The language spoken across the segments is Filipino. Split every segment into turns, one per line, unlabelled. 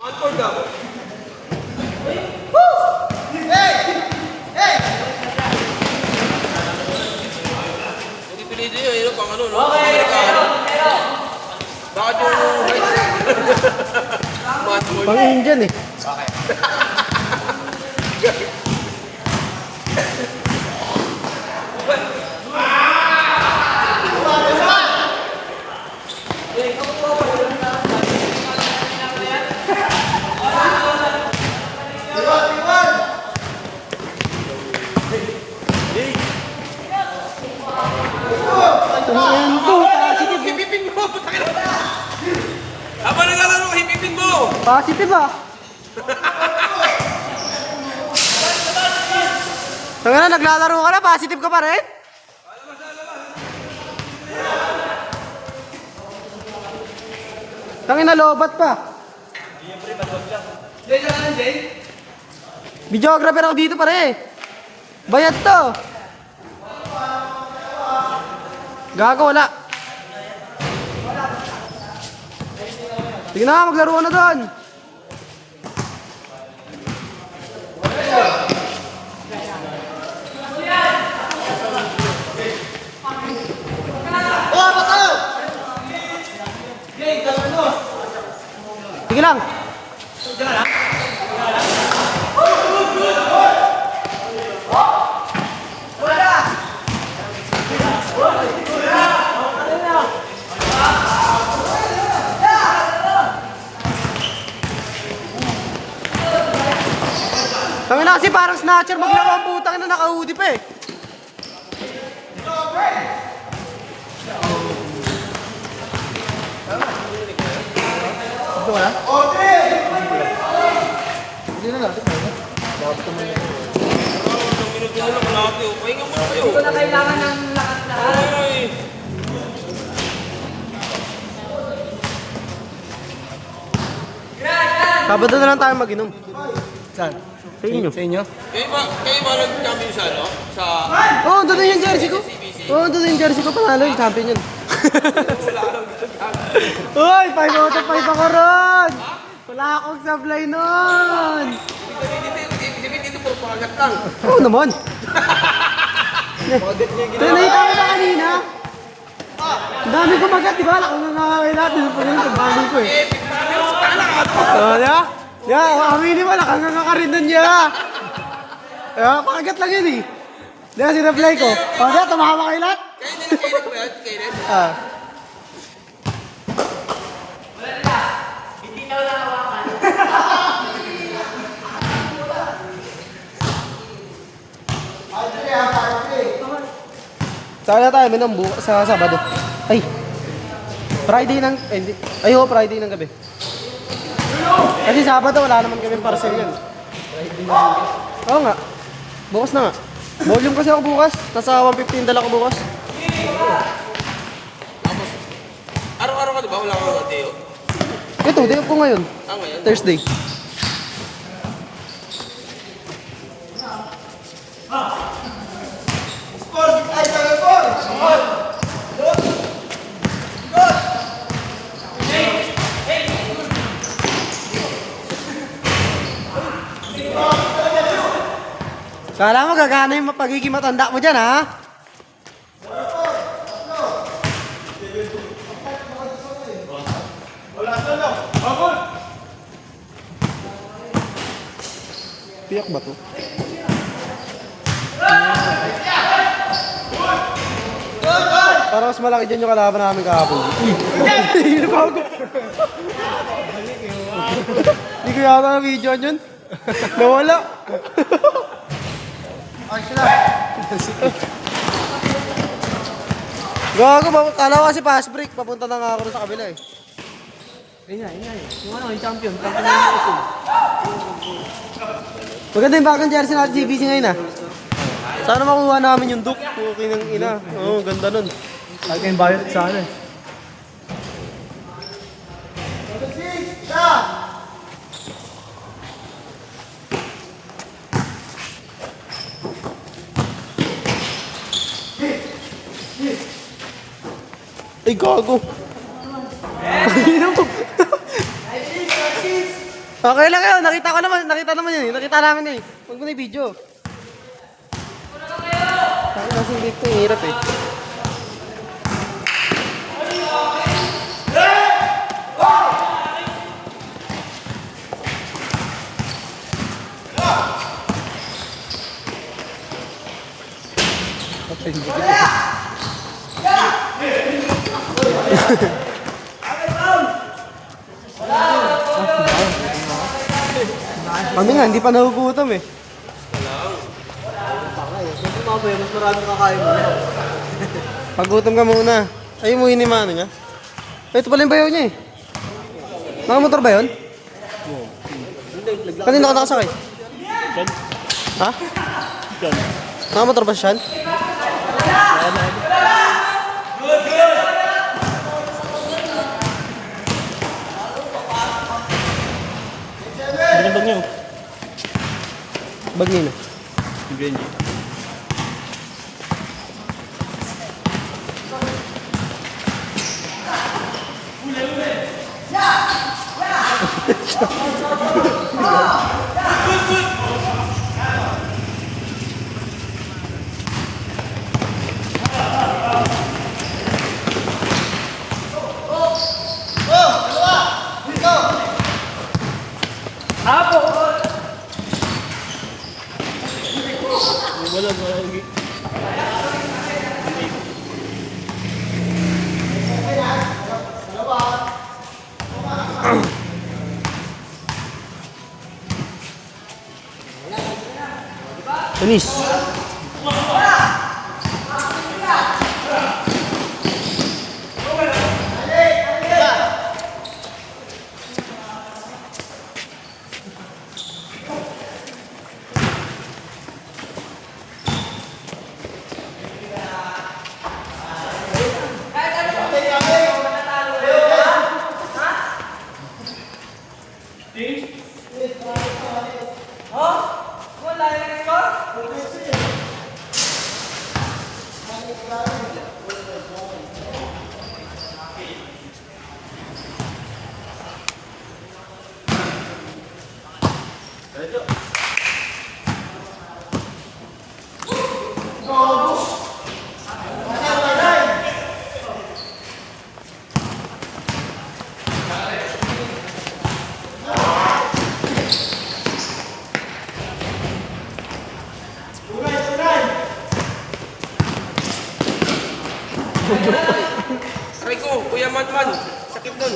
Unfold daw. Pilido yun, yun pang ano, no? Amerikano. Bakit yung right?
Pang Indian eh.
Bakit?
Ayan po, positive.
Hipipin mo! Habang naglalaro ka, hipipin mo!
Positive ah. Tanga na, naglalaro ka na, positive ka pa rin? Tangin na, lobat pa. Videographer ako dito pare. Bayad to. Gago, wala. Sige na, maglaro na doon. Sige lang. Kami na kasi parang snatcher maglaro ang putang na naka-hoodie pa eh. Ito na? Hindi na natin. Bakit naman yun?
Isang minuto na lang natin. Pahinga mo na kayo.
Ito na kailangan ng lakas na.
Ay!
Sabado na lang tayo mag-inom. Saan? Sa inyo. Sa inyo?
Kayo ba nag-champion sa ano? Sa...
Oo, doon yung jersey ko. Oo, doon yung jersey ko. Panalo yung champion yun. Uy, 5 out of 5 ako ron! Wala akong sablay nun!
Dito puro pakagat lang.
Oo naman. Ito nakita ko na kanina. Ang dami kumagat, di ba? Ako nga nakakailat. Dito pa rin yung bali ko eh. Oo, di ba? Yeah, aminin mo, nakanganga ka rin nun niya. Pakagat lang yun eh. Di ba, sinaply ko. O, di ba, tumawa kayo lahat?
Kailan ba yan? Kailan?
Ah. Saan na tayo minom sa Sabado? Ay. Friday ng Friday ng gabi. Kasi Sabado wala naman kami parcel yan. Oo nga. Bukas na nga. Volume kasi ako bukas. Nasa 115 dala ko bukas.
Tapos, araw-araw ka diba? Wala kang Deo.
Ito, day off ko ngayon.
Ngayon?
Thursday. Kala mo gagana yung pagiging matanda mo dyan, ha? Piyak ba to? Parang mas malaki dyan yung kalaban namin kahapon. Uy! Bago! Hindi ko yata na video yun. Nawala. Ay, sila. Gago, kala ko kasi fast break. Papunta na nga ako sa kabila eh. Ingay. Yung ano, yung champion. Champion na yung ito. Maganda yung bagong jersey natin CBC ngayon ah. Sana makuha namin yung Duke. Okay ng ina. Oo, ganda nun. Lagi kayong bayot sana eh. Ay, gago. Pagina mo. Okay lang yun. Nakita naman yun. Nakita namin eh. Huwag mo na yung video. Kasi dito, hirap eh. Kami nga, hindi pa nagugutom eh.
Mamaya, mas maraming kakain mo.
Pagutom ka muna. Ayun mo yung ano niya. Ay, ito pala yung bayaw niya eh. Nakamotor ba yun? Kanina ka nakasakay? Ha? Nakamotor ba siya?
Ano bag niyo?
Bag nino.
Genji. Wala.
Tunis.
Aray ko, Kuya Man. Sakit nun.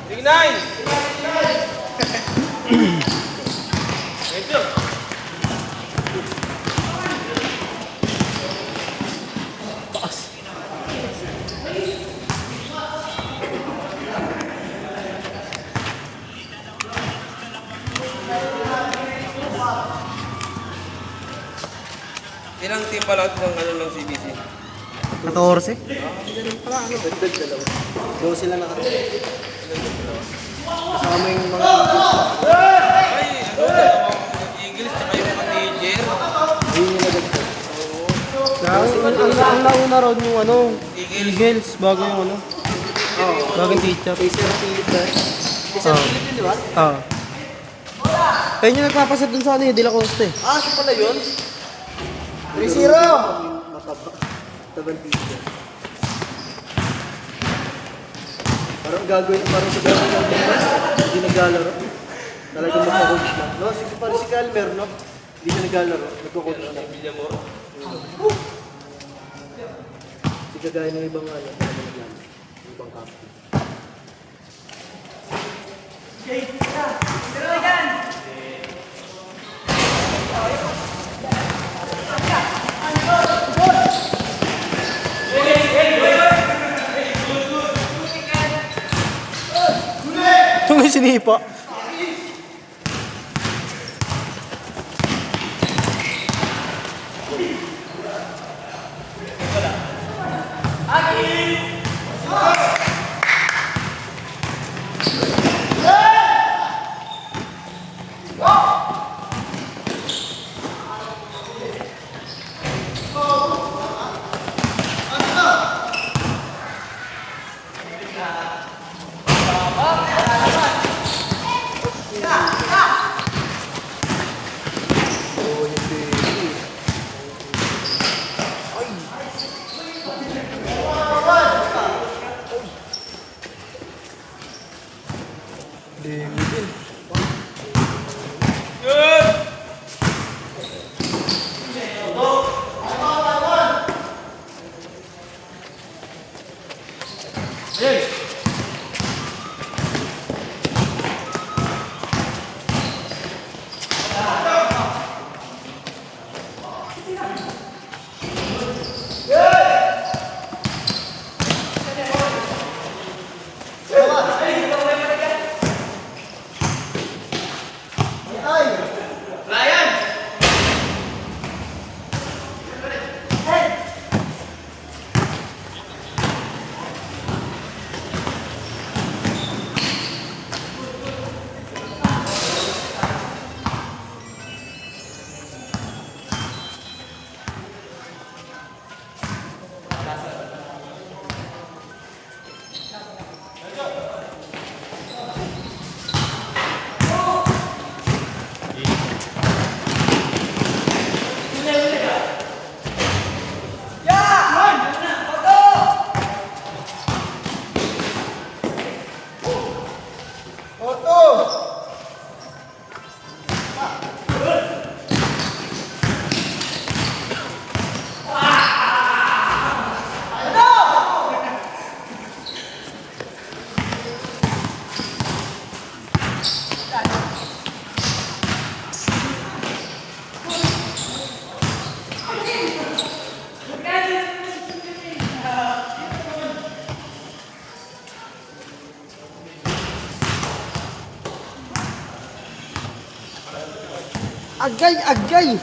Big nine! Ito. Ilang team pala ito ng CBC?
14.
Dagdag dalawa.
12 sila nakatulog. Kasama yung mga
Ay, dalawang Eagles tsaka yung Manager.
ang nauna ron yung ano, Eagles, bago yung ano. Bagong teacher.
Di ba?
Ayun yung nagpapasad dun sa ano yung De La Costa eh.
Ah, siya pala yun?
3-0!
Tabang teacher. Parang gagawin, parang sa gagawin ng hindi naglalaro. Talagang magpa-coach na. No, parang si Calmer, no? Hindi na naglalaro, nagpo-coach na. Hindi kagaya ng ibang ano, talagang naglalaro. Ibang captain.
Ito may sinipa. Agay, agay!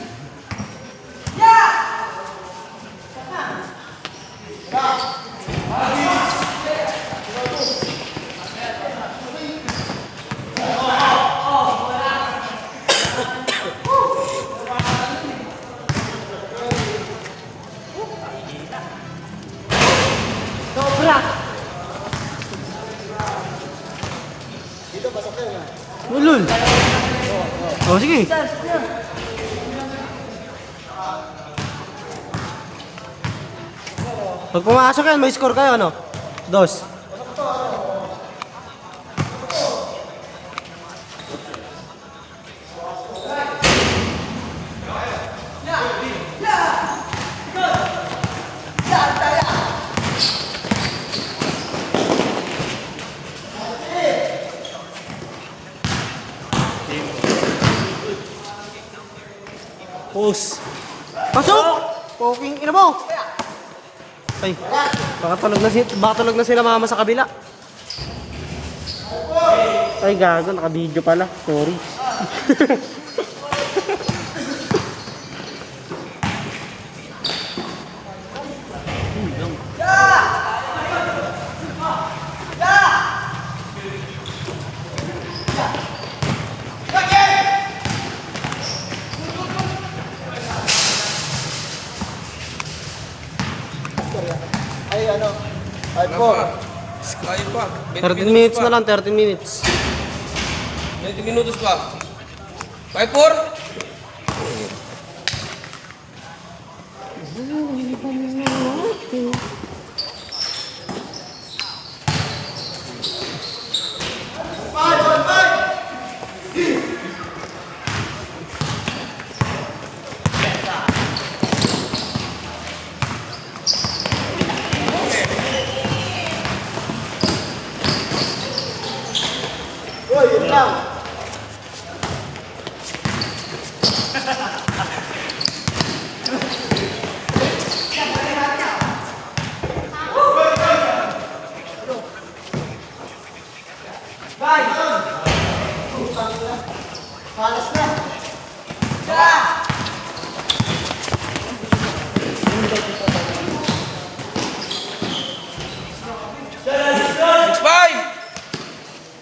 Sobra.
Ulul! Oh, sige. Pag pumasok yan, may score kayo, ano? 2.
Pause.
Pasok! Poking ina mo! Ay, baka tulog na sila mama sa kabila. Ay, gago, naka-video pala. Sorry.
Ay, ano? 5-4.
Kaya pa.
13 minutes na lang, 13 minutes.
20 minutos pa. 5-4?
Uy, yun lang. Palas na.
Five!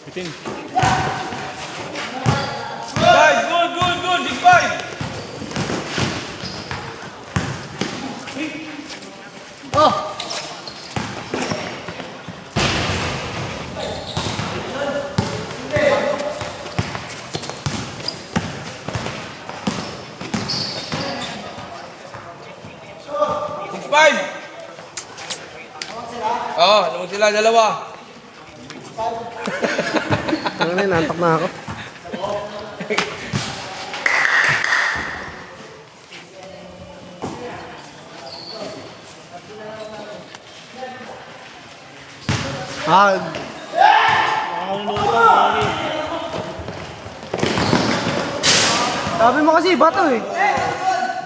Bitin.
Five! Good, good, good! Big five!
Oh!
Big five! Oo, naman sila, dalawa.
Ano na, nantok na ako. Ah, sabi mo kasi, bato eh.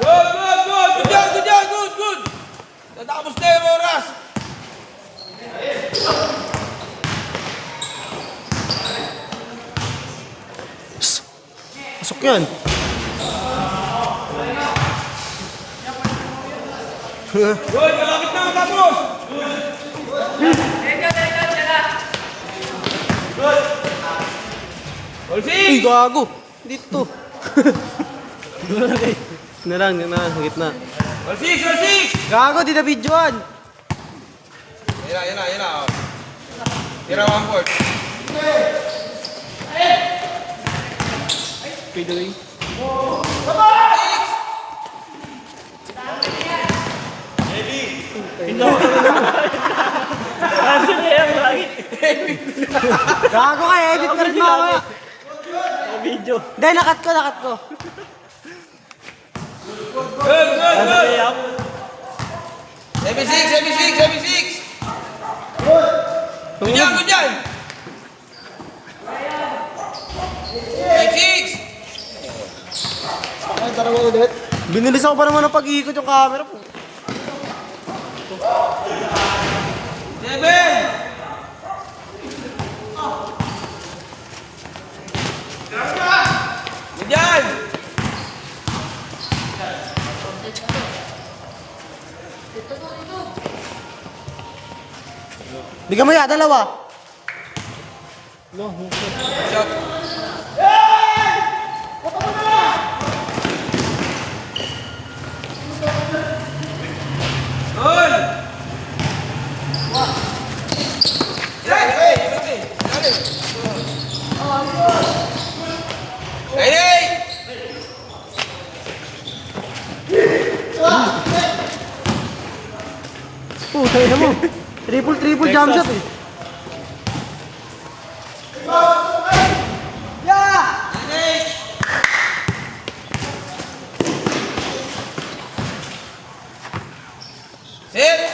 Good, good, good! Good job, good job, good, good! Tatapos na yung oras!
Pasok yan.
Good, malapit na matapos! All
Uy,
six!
gago. Dito. Na lang, sa gitna.
All six, all six!
Gago, di na videoan.
Yan na. Oh. Tira one board.
Fadeaway. Answer na yan lagi.
Gago ka, edit ka rin mamaya.
Video.
Hindi, nakat ko.
Good, good, good!
Layup.
76! Good job, good job! 86!
Ay, dalawa ulit.
Binilis ako pa naman ng pag-iikot yung camera po.
7! Good job!
Bigyan mo ya, dalawa.
Shot. Goal! Hey!
Oh, tayo mo. Triple jump shot eh.
Sit!